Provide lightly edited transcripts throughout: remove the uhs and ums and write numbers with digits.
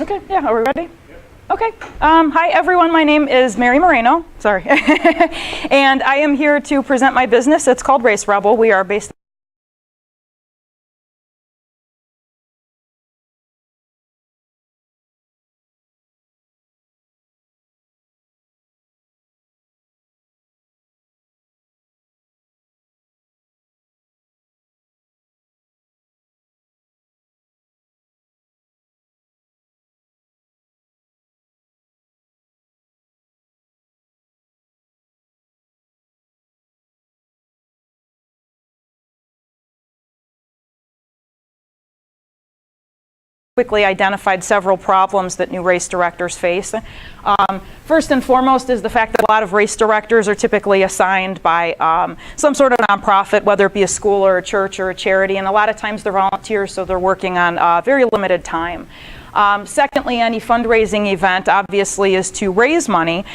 Okay, yeah, are we ready? Okay. Hi, everyone. My name is Mary Moreno. Sorry. And I am here to present my business. It's called Race Rebel. We are based quickly identified several problems that new race directors face. First and foremost is the fact that a lot of race directors are typically assigned by some sort of nonprofit, whether it be a school or a church or a charity, and a lot of times they're volunteers, so they're working on very limited time. Secondly, any fundraising event obviously is to raise money,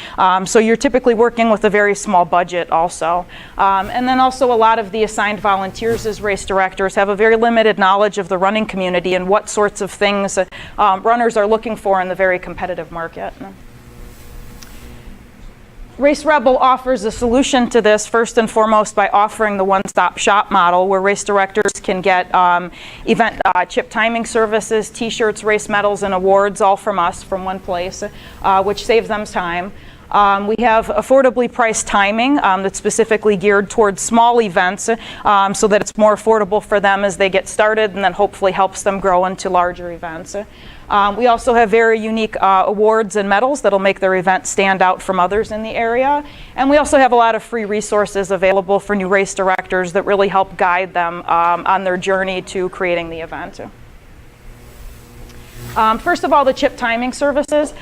so you're typically working with a very small budget also. And then also a lot of the assigned volunteers as race directors have a very limited knowledge of the running community and what sorts of things runners are looking for in the very competitive market. Race Rebel offers a solution to this first and foremost by offering the one-stop shop model where race directors can get event chip timing services, t-shirts, race medals, and awards all from us from one place, which saves them time. We have affordably priced timing that's specifically geared towards small events so that it's more affordable for them as they get started and then hopefully helps them grow into larger events. We also have very unique awards and medals that'll make their event stand out from others in the area. And we also have a lot of free resources available for new race directors that really help guide them on their journey to creating the event. First of all, the chip timing services.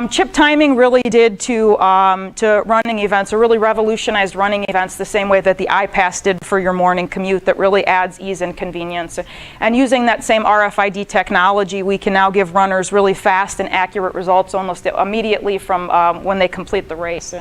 Chip timing really did to running events, or really revolutionized running events the same way that the iPass did for your morning commute. That really adds ease and convenience. And using that same RFID technology, we can now give runners really fast and accurate results almost immediately from when they complete the race.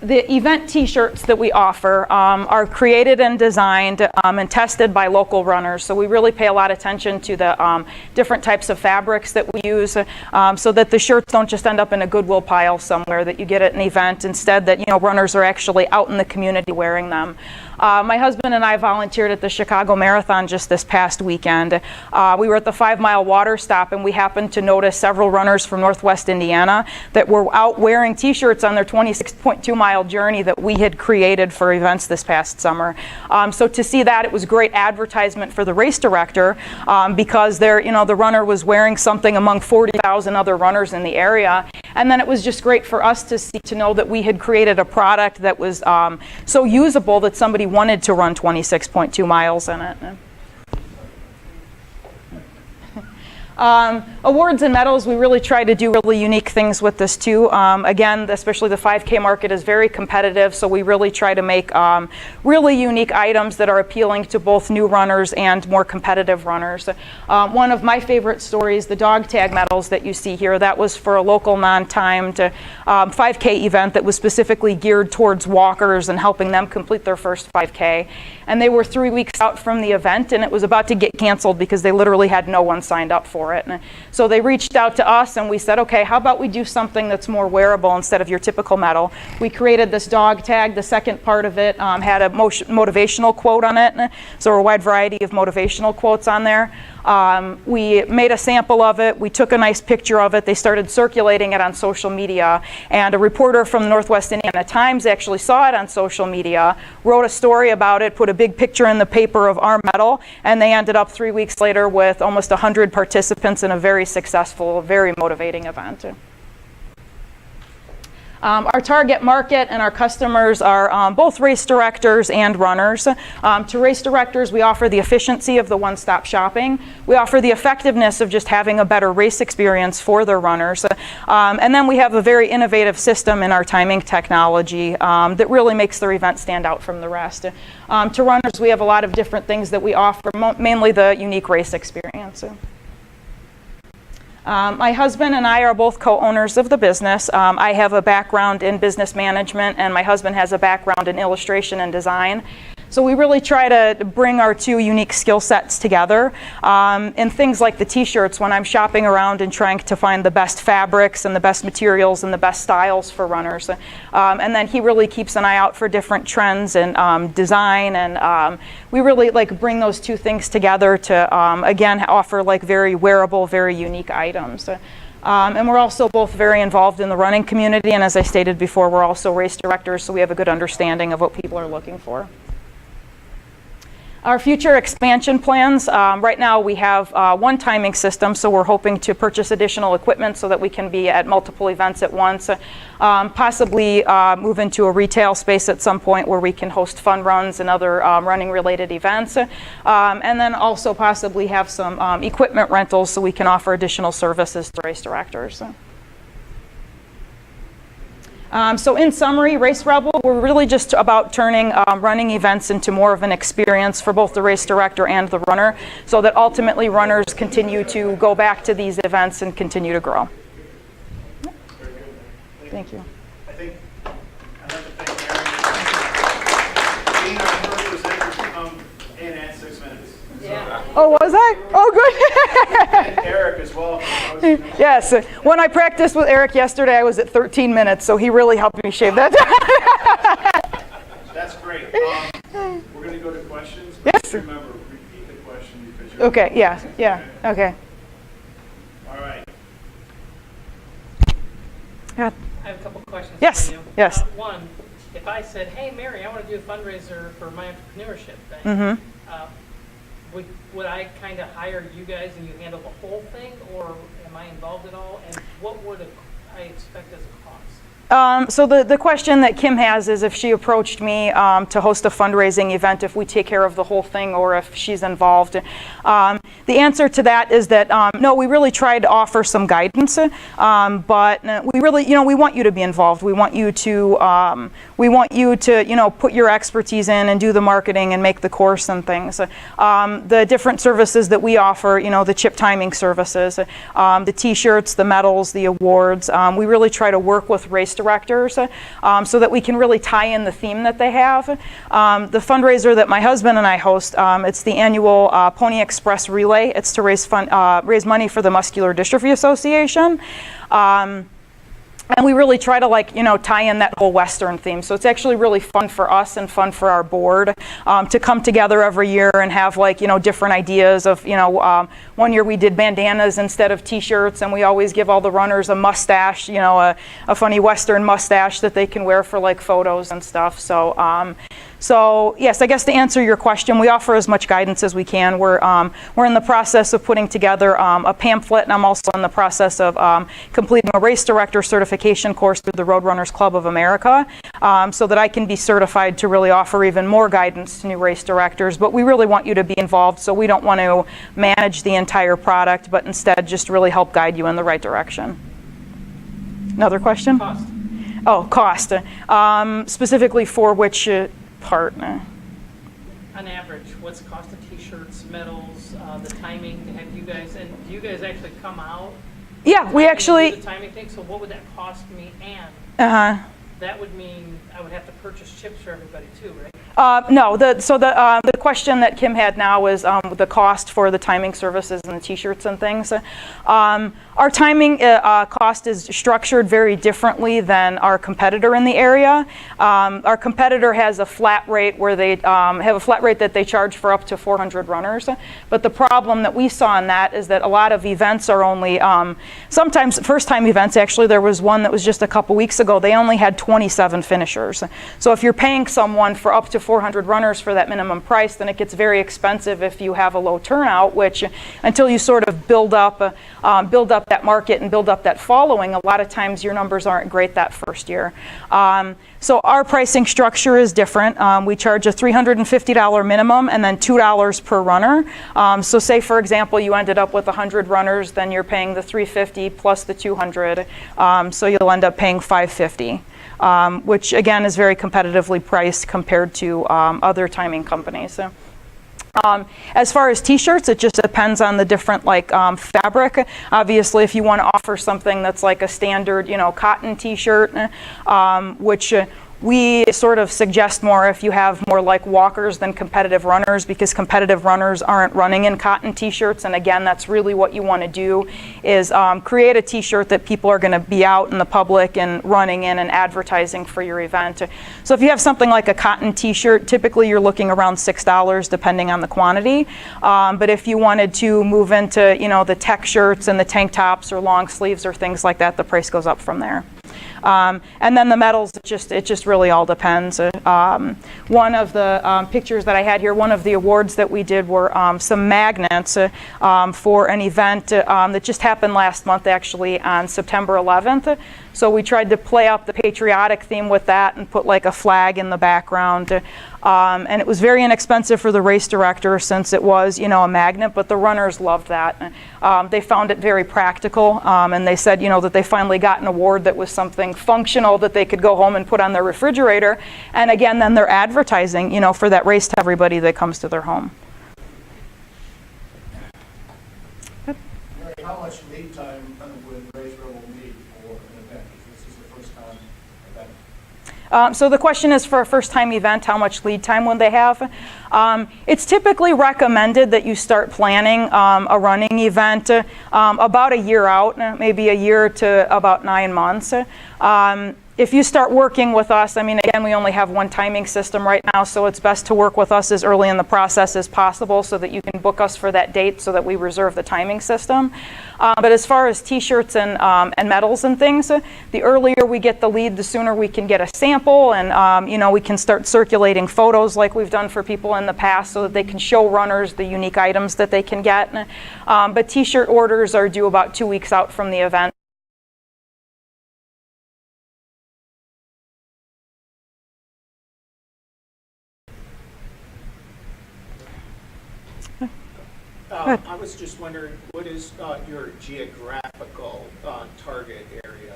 The event t-shirts that we offer are created and designed and tested by local runners. So we really pay a lot of attention to the different types of fabrics that we use so that the shirts don't just end up in a Goodwill pile somewhere that you get at an event. Instead, that runners are actually out in the community wearing them. My husband and I volunteered at the Chicago Marathon just this past weekend. We were at the 5-mile water stop and we happened to notice several runners from Northwest Indiana that were out wearing t-shirts on their 26.2-mile journey that we had created for events this past summer. So to see that, it was great advertisement for the race director because the runner was wearing something among 40,000 other runners in the area. And then it was just great for us to know that we had created a product that was so usable that somebody wanted to run 26.2 miles in it. Awards and medals, we really try to do really unique things with this too. Again, especially the 5K market is very competitive, so we really try to make really unique items that are appealing to both new runners and more competitive runners. One of my favorite stories, the dog tag medals that you see here, that was for a local non-timed 5K event that was specifically geared towards walkers and helping them complete their first 5K. And they were 3 weeks out from the event and it was about to get canceled because they literally had no one signed up for it. And so they reached out to us and we said, okay, how about we do something that's more wearable instead of your typical medal. We created this dog tag. The second part of it had a motivational quote on it. So a wide variety of motivational quotes on there. We made a sample of it. We took a nice picture of it. They started circulating it on social media. And a reporter from the Northwest Indiana Times actually saw it on social media, wrote a story about it, put a big picture in the paper of our medal, and they ended up 3 weeks later with almost 100 participants in a very successful, very motivating event. Our target market and our customers are both race directors and runners. To race directors, we offer the efficiency of the one-stop shopping. We offer the effectiveness of just having a better race experience for their runners. And then we have a very innovative system in our timing technology that really makes their event stand out from the rest. To runners, we have a lot of different things that we offer, mainly the unique race experience. My husband and I are both co-owners of the business. I have a background in business management and my husband has a background in illustration and design. So we really try to bring our two unique skill sets together. And things like the t-shirts, when I'm shopping around and trying to find the best fabrics and the best materials and the best styles for runners. And then he really keeps an eye out for different trends and design, and we really like bring those two things together to again offer like very wearable, very unique items. And we're also both very involved in the running community, and as I stated before, we're also race directors, so we have a good understanding of what people are looking for. Our future expansion plans, right now we have one timing system, so we're hoping to purchase additional equipment so that we can be at multiple events at once. Possibly move into a retail space at some point where we can host fun runs and other running related events. And then also possibly have some equipment rentals so we can offer additional services to race directors. So in summary, Race Rebel, we're really just about turning running events into more of an experience for both the race director and the runner, so that ultimately runners continue to go back to these events and continue to grow. Thank you. I think I'd like to thank Erin. Being our first presenter to come in at 6 minutes. Yeah. Oh, was I? Oh, good. And Eric as well. Yes. When I practiced with Eric yesterday, I was at 13 minutes, so he really helped me shave that down. That's great. We're going to go to questions. Yes. Remember, repeat the question because you're Okay. Yeah. Okay. All right. Yeah. I have a couple questions Yes. for you. Yes. One, if I said, hey, Mary, I want to do a fundraiser for my entrepreneurship thing, Mm-hmm. would I kind of hire you guys and you handle the whole thing, or am I involved at all? And what would I expect as a cost? So the question that Kim has is if she approached me to host a fundraising event, if we take care of the whole thing or if she's involved. The answer to that is that no, we really tried to offer some guidance, but we really, we want you to be involved. We want you to, put your expertise in and do the marketing and make the course and things. The different services that we offer, the chip timing services, the t-shirts, the medals, the awards, we really try to work with race directors so that we can really tie in the theme that they have. The fundraiser that my husband and I host, it's the annual Pony Express Relay. It's to raise money for the Muscular Dystrophy Association. And we really try to tie in that whole Western theme. So it's actually really fun for us and fun for our board to come together every year and have different ideas of, one year we did bandanas instead of t-shirts, and we always give all the runners a mustache, a funny Western mustache that they can wear for photos and stuff. So yes, I guess to answer your question, we offer as much guidance as we can. We're in the process of putting together a pamphlet, and I'm also in the process of completing a race director certification course through the Roadrunners Club of America, so that I can be certified to really offer even more guidance to new race directors. But we really want you to be involved, so we don't want to manage the entire product, but instead just really help guide you in the right direction. Another question? Cost. Oh, cost. Specifically for which part? On average, what's the cost of t-shirts, medals, the timing to have you guys, and do you guys actually come out? Yeah, we actually. Do the timing thing, so what would that cost me? And that would mean I would have to purchase chips for everybody too, right? No, the question that Kim had now is the cost for the timing services and the t-shirts and things. Our timing cost is structured very differently than our competitor in the area. Our competitor has a flat rate where they have a flat rate that they charge for up to 400 runners. But the problem that we saw in that is that a lot of events are only, sometimes first-time events, actually there was one that was just a couple weeks ago, they only had 27 finishers. So if you're paying someone for up to 400 runners for that minimum price, then it gets very expensive if you have a low turnout, which until you sort of build up that market and build up that following, a lot of times your numbers aren't great that first year. So our pricing structure is different. We charge a $350 minimum and then $2 per runner. So say, for example, you ended up with 100 runners, then you're paying the $350 plus the $200. So you'll end up paying $550. Which again is very competitively priced compared to other timing companies. As far as t-shirts, it just depends on the different fabric. Obviously, if you want to offer something that's like a standard, cotton t-shirt, which We sort of suggest more if you have more like walkers than competitive runners, because competitive runners aren't running in cotton t-shirts. And again, that's really what you want to do, is create a t-shirt that people are going to be out in the public and running in and advertising for your event. So if you have something like a cotton t-shirt, typically you're looking around $6 depending on the quantity. But if you wanted to move into, you know, the tech shirts and the tank tops or long sleeves or things like that, the price goes up from there. And then the metals, it just really all depends. One of the pictures that I had here, one of the awards that we did were some magnets for an event that just happened last month, actually, on September 11th. So we tried to play up the patriotic theme with that and put like a flag in the background. And it was very inexpensive for the race director, since it was, you know, a magnet, but the runners loved that. They found it very practical, and they said, you know, that they finally got an award that was something functional that they could go home and put on their refrigerator. And again, then they're advertising, you know, for that race to everybody that comes to their home. Mary, how much lead time would Race Rebel need for an event if this is the first time event? So the question is, for a first-time event, how much lead time would they have? It's typically recommended that you start planning a running event about a year out, maybe a year to about 9 months. If you start working with us, I mean, again, we only have one timing system right now, so it's best to work with us as early in the process as possible so that you can book us for that date so that we reserve the timing system. But as far as t-shirts and medals and things, the earlier we get the lead, the sooner we can get a sample, and you know, we can start circulating photos like we've done for people in the past so that they can show runners the unique items that they can get. But t-shirt orders are due about 2 weeks out from the event. I was just wondering, what is your geographical target area?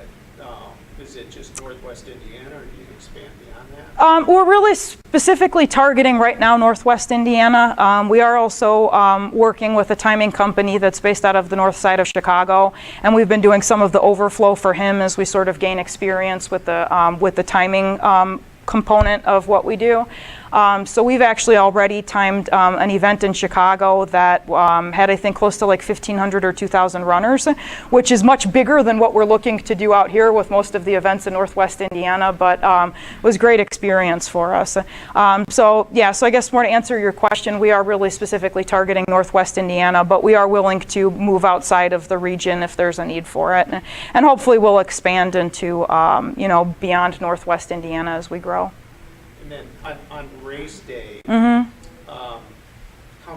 Is it just Northwest Indiana, or do you expand beyond that? We're really specifically targeting right now Northwest Indiana. We are also working with a timing company that's based out of the north side of Chicago, and we've been doing some of the overflow for him as we sort of gain experience with the timing component of what we do. So we've actually already timed an event in Chicago that had, I think, close to like 1,500 or 2,000 runners, which is much bigger than what we're looking to do out here with most of the events in Northwest Indiana, but was a great experience for us. So I guess more to answer your question, we are really specifically targeting Northwest Indiana, but we are willing to move outside of the region if there's a need for it. And hopefully we'll expand into, you know, beyond Northwest Indiana as we grow. And then on race day, how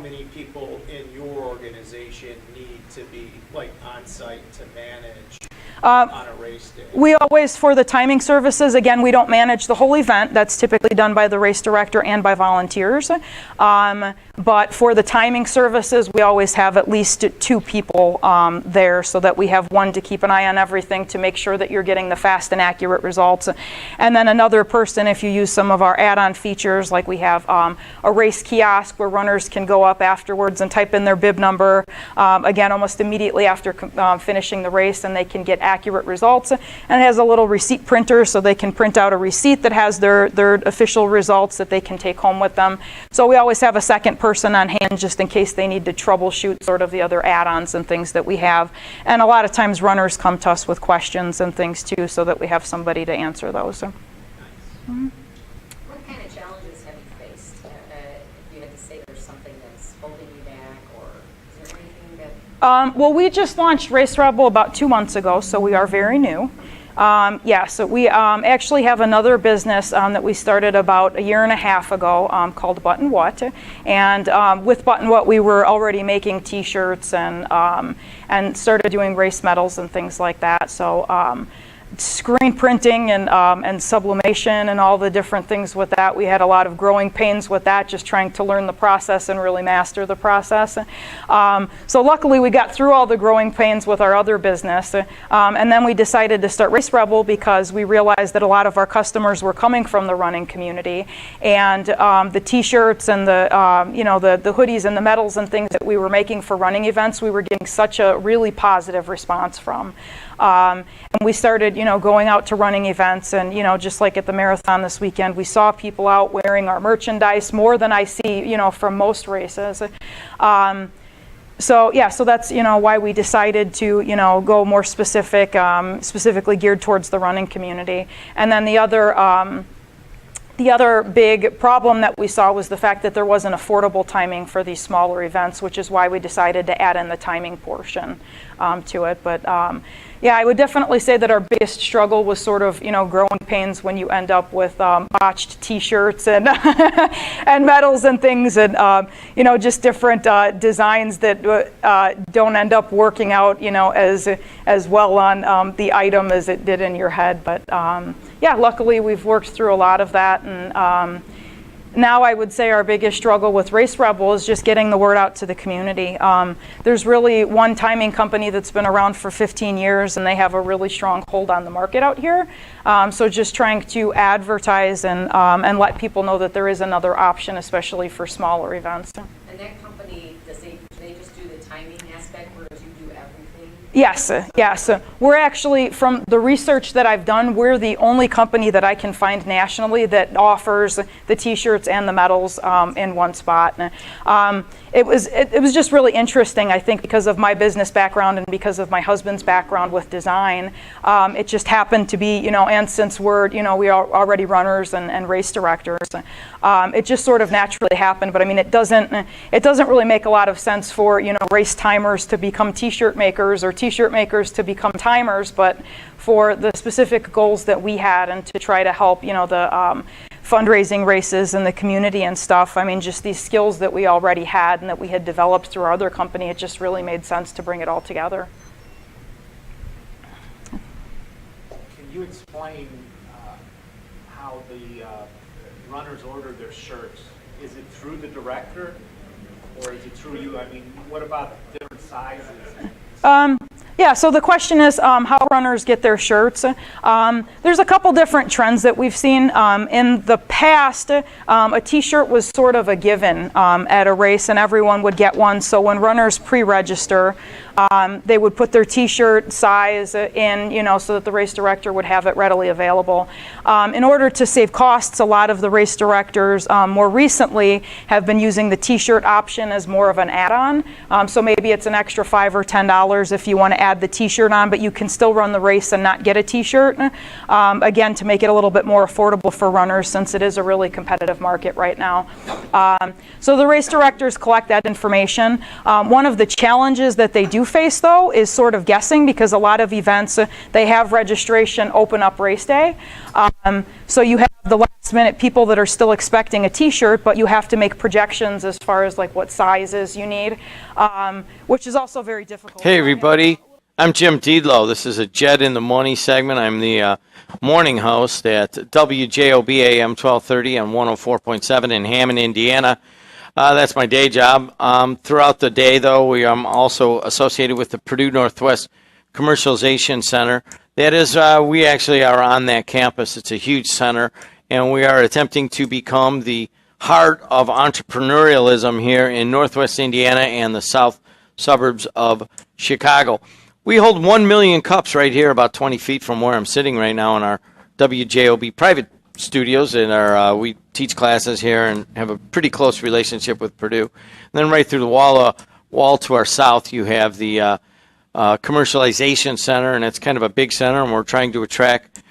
many people in your organization need to be like on site to manage on a race day? We always, for the timing services, again, we don't manage the whole event. That's typically done by the race director and by volunteers. But for the timing services, we always have at least 2 people there, so that we have one to keep an eye on everything to make sure that you're getting the fast and accurate results. And then another person, if you use some of our add-on features, like we have a race kiosk where runners can go up afterwards and type in their bib number, again, almost immediately after finishing the race, and they can get accurate results. And it has a little receipt printer, so they can print out a receipt that has their official results that they can take home with them. So we always have a second person on hand just in case they need to troubleshoot sort of the other add-ons and things that we have. And a lot of times runners come to us with questions and things too, so that we have somebody to answer those. What kind of challenges have you faced? If you had to say there's something that's holding you back, or is there anything that... Well, we just launched Race Rebel about 2 months ago, so we are very new. So we actually have another business that we started about 1.5 years ago called Button What. And with Button What, we were already making T-shirts and started doing race medals and things like that. So screen printing and sublimation and all the different things with that. We had a lot of growing pains with that, just trying to learn the process and really master the process. So luckily we got through all the growing pains with our other business. And then we decided to start Race Rebel because we realized that a lot of our customers were coming from the running community. And the T-shirts and the hoodies and the medals and things that we were making for running events, we were getting such a really positive response from. And we started, going out to running events, and just like at the marathon this weekend, we saw people out wearing our merchandise more than I see from most races. So that's why we decided to go more specific, specifically geared towards the running community. And then the other big problem that we saw was the fact that there wasn't affordable timing for these smaller events, which is why we decided to add in the timing portion to it. But I would definitely say that our biggest struggle was sort of growing pains when you end up with botched T-shirts and and medals and things, and just different designs that don't end up working out as well on the item as it did in your head. But luckily we've worked through a lot of that, and now I would say our biggest struggle with Race Rebel is just getting the word out to the community. There's really one timing company that's been around for 15 years, and they have a really strong hold on the market out here. So just trying to advertise and let people know that there is another option, especially for smaller events. And that company, do they just do the timing aspect, whereas you do everything? Yes. We're actually, from the research that I've done, we're the only company that I can find nationally that offers the T-shirts and the medals in one spot. It was just really interesting, I think, because of my business background and because of my husband's background with design. It just happened to be, and since we are already runners and race directors, it just sort of naturally happened. But I mean, it doesn't really make a lot of sense for race timers to become T-shirt makers or T-shirt makers to become timers, but for the specific goals that we had and to try to help the fundraising races in the community and stuff, I mean, just these skills that we already had and that we had developed through our other company, it just really made sense to bring it all together. Can you explain how the runners order their shirts? Is it through the director, or is it through you? I mean, what about different sizes? So the question is how runners get their shirts. There's a couple different trends that we've seen. In the past, a T-shirt was sort of a given at a race, and everyone would get one. So when runners pre-register, they would put their T-shirt size in, so that the race director would have it readily available. In order to save costs, a lot of the race directors more recently have been using the T-shirt option as more of an add-on. So maybe it's an extra $5 or $10 if you want to add the T-shirt on, but you can still run the race and not get a T-shirt. Again, to make it a little bit more affordable for runners, since it is a really competitive market right now. So the race directors collect that information. One of the challenges that they do face, though, is sort of guessing, because a lot of events, they have registration open up race day. So you have the last minute people that are still expecting a T-shirt, but you have to make projections as far as like what sizes you need, which is also very difficult. Hey everybody, I'm Jim Diedlow. This is a Jet in the Morning segment. I'm the morning host at WJOB AM 1230 on 104.7 in Hammond, Indiana. That's my day job. Throughout the day, though, I'm also associated with the Purdue Northwest Commercialization Center. That is, we actually are on that campus. It's a huge center, and we are attempting to become the heart of entrepreneurialism here in Northwest Indiana and the south suburbs of Chicago. We hold 1 million cups right here, about 20 feet from where I'm sitting right now in our WJOB private studios, and we teach classes here and have a pretty close relationship with Purdue. And then right through the wall to our south, you have the Commercialization Center, and it's kind of a big center, and we're trying to attract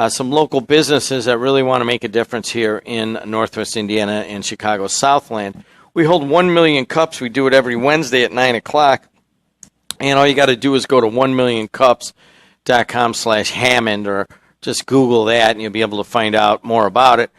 some local businesses that really want to make a difference here in Northwest Indiana and Chicago's Southland. We hold 1 million cups. We do it every Wednesday at 9 o'clock. And all you got to do is go to 1millioncups.com/Hammond, or just Google that and you'll be able to find out more about it.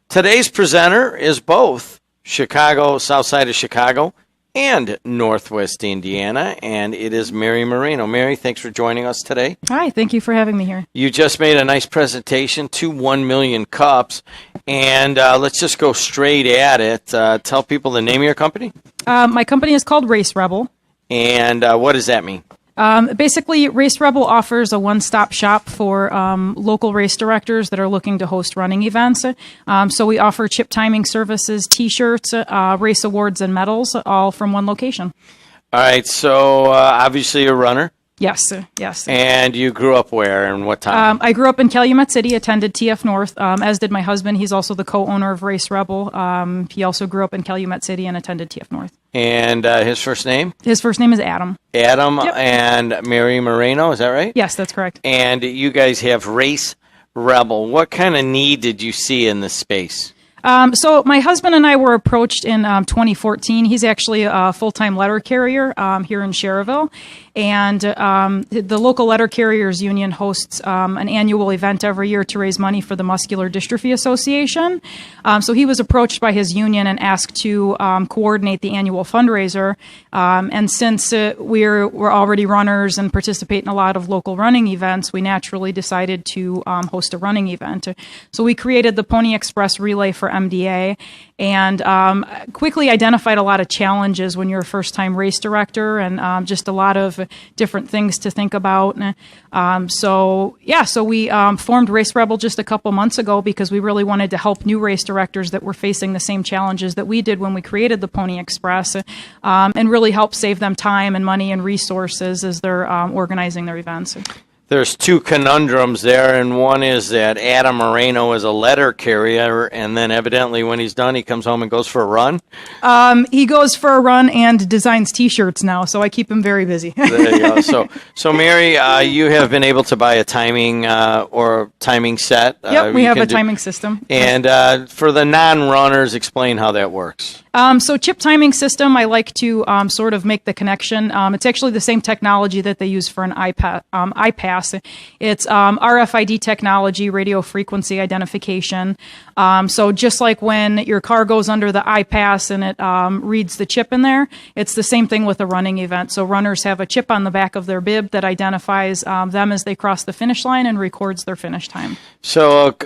Today's presenter is both Chicago, south side of Chicago, and Northwest Indiana, and it is Mary Marino. Mary, thanks for joining us today. Hi, thank you for having me here. You just made a nice presentation to 1 million cups, and let's just go straight at it. Tell people the name of your company. My company is called Race Rebel. And what does that mean? Basically, Race Rebel offers a one-stop shop for local race directors that are looking to host running events. So we offer chip timing services, T-shirts, race awards, and medals, all from one location. All right, so obviously you're a runner. Yes, yes. And you grew up where and what time? I grew up in Calumet City, attended TF North, as did my husband. He's also the co-owner of Race Rebel. He also grew up in Calumet City and attended TF North. And his first name? His first name is Adam. Adam. Yep. And Mary Moreno, is that right? Yes, that's correct. And you guys have Race Rebel. What kind of need did you see in this space? So my husband and I were approached in 2014. He's actually a full-time letter carrier here in Cherville. And the local letter carriers union hosts an annual event every year to raise money for the Muscular Dystrophy Association. So he was approached by his union and asked to coordinate the annual fundraiser. And since we're already runners and participate in a lot of local running events, we naturally decided to host a running event. So we created the Pony Express Relay for MDA and quickly identified a lot of challenges when you're a first-time race director and just a lot of different things to think about. So we formed Race Rebel just a couple months ago because we really wanted to help new race directors that were facing the same challenges that we did when we created the Pony Express and really help save them time and money and resources as they're organizing their events. There's two conundrums there, and one is that Adam Moreno is a letter carrier, and then evidently when he's done, he comes home and goes for a run. He goes for a run and designs T-shirts now, so I keep him very busy. There you go. So Mary, you have been able to buy a timing or timing set. Yep, we have a timing system. And for the non-runners, explain how that works. So chip timing system, I like to sort of make the connection. It's actually the same technology that they use for an iPass. It's RFID technology, radio frequency identification. So just like when your car goes under the iPass and it reads the chip in there, it's the same thing with a running event. So runners have a chip on the back of their bib that identifies them as they cross the finish line and records their finish time. So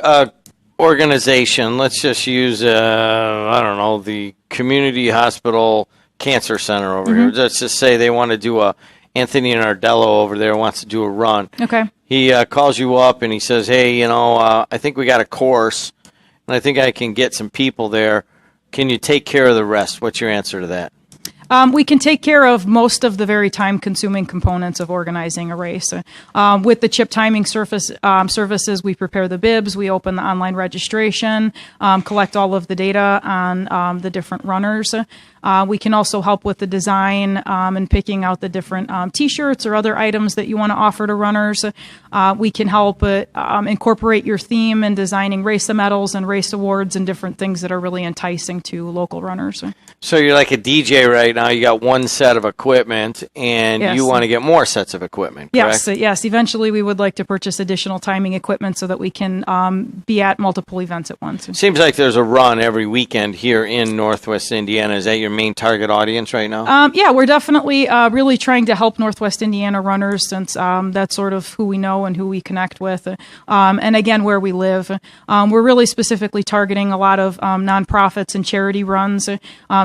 organization, let's just use, the Community Hospital Cancer Center over here. Let's just say they want to do Anthony Nardello over there wants to do a run. Okay. He calls you up and he says, hey, I think we got a course and I think I can get some people there. Can you take care of the rest? What's your answer to that? We can take care of most of the very time-consuming components of organizing a race. With the chip timing services, we prepare the bibs, we open the online registration, collect all of the data on the different runners. We can also help with the design and picking out the different T-shirts or other items that you want to offer to runners. We can help incorporate your theme in designing race medals and race awards and different things that are really enticing to local runners. So you're like a DJ right now. You got one set of equipment, and yes, you want to get more sets of equipment, correct? Yes. Eventually, we would like to purchase additional timing equipment so that we can be at multiple events at once. Seems like there's a run every weekend here in Northwest Indiana. Is that your main target audience right now? Yeah, we're definitely really trying to help Northwest Indiana runners since that's sort of who we know and who we connect with. And again, where we live. We're really specifically targeting a lot of nonprofits and charity runs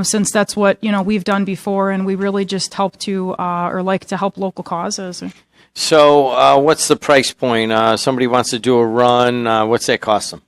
since that's what we've done before, and we really just help to or like to help local causes. So what's the price point? Somebody wants to do a run. What's that cost them?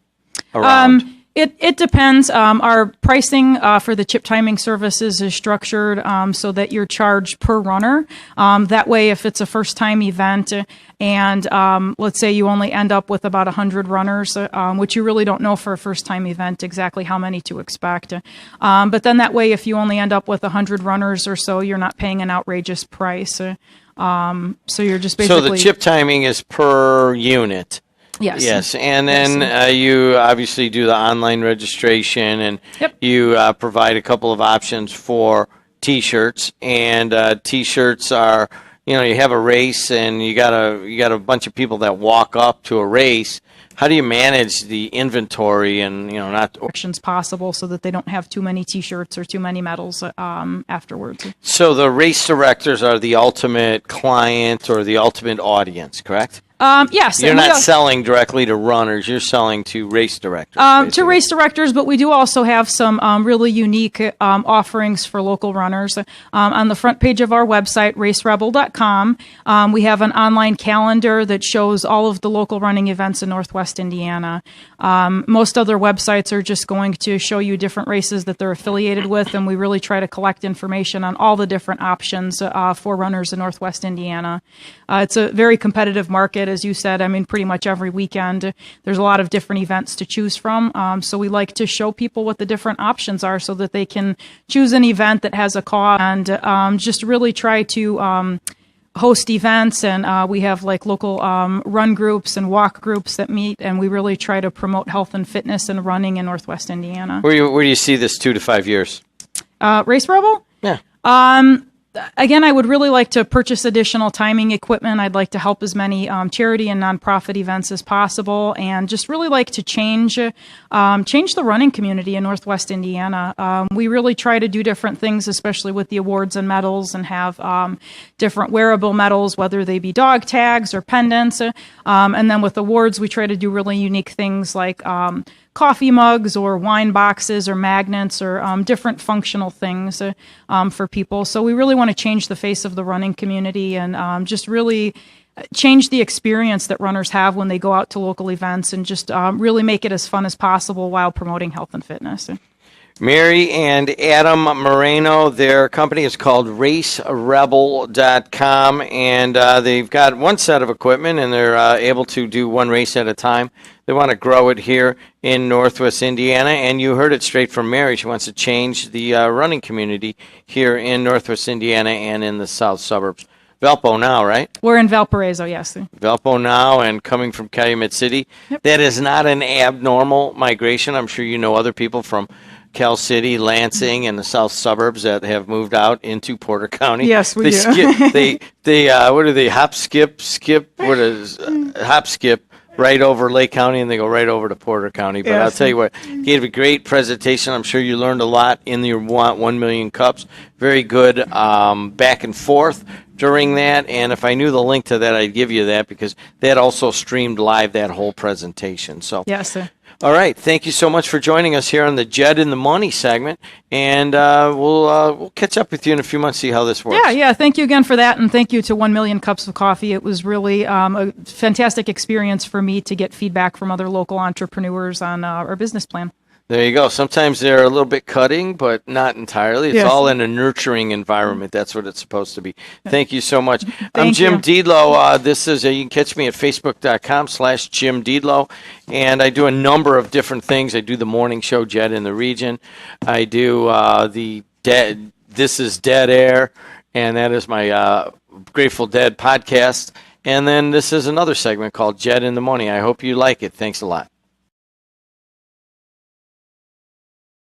Around? It depends. Our pricing for the chip timing services is structured so that you're charged per runner. That way, if it's a first-time event and let's say you only end up with about 100 runners, which you really don't know for a first-time event exactly how many to expect. But then that way, if you only end up with 100 runners or so, you're not paying an outrageous price. So you're just basically... So the chip timing is per unit. Yes. And then you obviously do the online registration, and you provide a couple of options for T-shirts. And T-shirts are, you have a race, and you got a bunch of people that walk up to a race. How do you manage the inventory and not actions possible so that they don't have too many T-shirts or too many medals afterwards? So the race directors are the ultimate client or the ultimate audience, correct? Yes. You're not selling directly to runners. You're selling to race directors. To race directors, but we do also have some really unique offerings for local runners. On the front page of our website, racerebel.com, we have an online calendar that shows all of the local running events in Northwest Northwest Indiana. Most other websites are just going to show you different races that they're affiliated with, and we really try to collect information on all the different options for runners in Northwest Indiana. It's a very competitive market, as you said. I mean, pretty much every weekend there's a lot of different events to choose from. So we like to show people what the different options are so that they can choose an event that has a cause, and just really try to host events. And we have like local run groups and walk groups that meet, and we really try to promote health and fitness and running in Northwest Indiana. Where do you see this 2 to 5 years? Race Rebel? Yeah. Again, I would really like to purchase additional timing equipment. I'd like to help as many charity and nonprofit events as possible, and just really like to change the running community in Northwest Indiana. We really try to do different things, especially with the awards and medals, and have different wearable medals, whether they be dog tags or pendants. And then with awards, we try to do really unique things like coffee mugs or wine boxes or magnets or different functional things for people. So we really want to change the face of the running community, and just really change the experience that runners have when they go out to local events, and just really make it as fun as possible while promoting health and fitness. Mary and Adam Moreno, their company is called RaceRebel.com, and they've got one set of equipment, and they're able to do one race at a time. They want to grow it here in Northwest Indiana, and you heard it straight from Mary. She wants to change the running community here in Northwest Indiana and in the south suburbs. Valpo now, right? We're in Valparaiso, yes. Valpo now, and coming from Calumet City. Yep. That is not an abnormal migration. I'm sure you know other people from Cal City, Lansing, and the south suburbs that have moved out into Porter County. Yes, we do. What are they? Hop, skip. What is hop, skip? Right over Lake County, and they go right over to Porter County. But Yes. I'll tell you what, you gave a great presentation. I'm sure you learned a lot in your 1 million cups. Very good back and forth during that. And if I knew the link to that, I'd give you that, because that also streamed live that whole presentation. So Yes. all right. Thank you so much for joining us here on the Jed in the Money segment, and we'll catch up with you in a few months, see how this works. Yeah. Thank you again for that, and thank you to 1 Million Cups of Coffee. It was really a fantastic experience for me to get feedback from other local entrepreneurs on our business plan. There you go. Sometimes they're a little bit cutting, but not entirely. It's Yes. all in a nurturing environment. That's what it's supposed to be. Thank you so much. I'm Thank Jim you. Deedlow. This is you can catch me at facebook.com/Jim Deedlow, and I do a number of different things. I do the morning show, Jed in the Region. I do This is Dead Air, and that is my Grateful Dead podcast. And then this is another segment called Jed in the Money. I hope you like it. Thanks a lot.